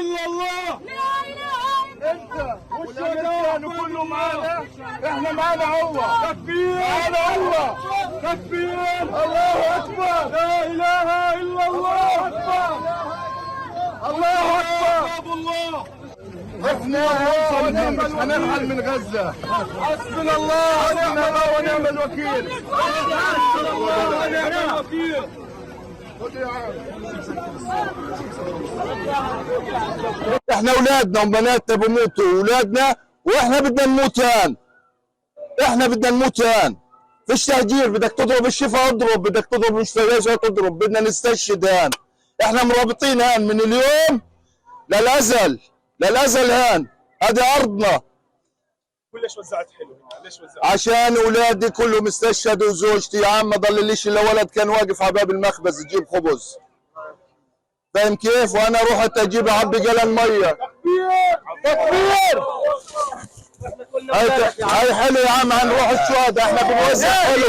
الا الله. لا اله الا انت والشهداء كله معانا، احنا معانا هو. تكبير، معانا هو. تكبير، الله اكبر، لا اله الا الله. اكبر، الله اكبر، الله. احنا مش هنرحل من غزه. حسبنا الله ونعم الوكيل. حسبنا الله ونعم الوكيل. احنا اولادنا وبناتنا بموتوا، اولادنا واحنا بدنا نموت هان. احنا بدنا نموت هان. فيش تهجير، بدك تضرب الشفا اضرب، بدك تضرب المستشفيات اضرب، بدنا نستشهد هان. احنا مرابطين هان من اليوم للازل، للازل هان. هذه ارضنا. ليش وزعت حلو هنا؟ ليش وزعت؟ عشان اولادي كلهم استشهدوا وزوجتي يا عم، ما ضلليش الا ولد كان واقف على باب المخبز يجيب خبز. فاهم كيف؟ وانا رحت اجيب اعبي جلال ميه. تكبير. هاي حلو يا عم، هنروح الشهداء، احنا بنوزع حلو.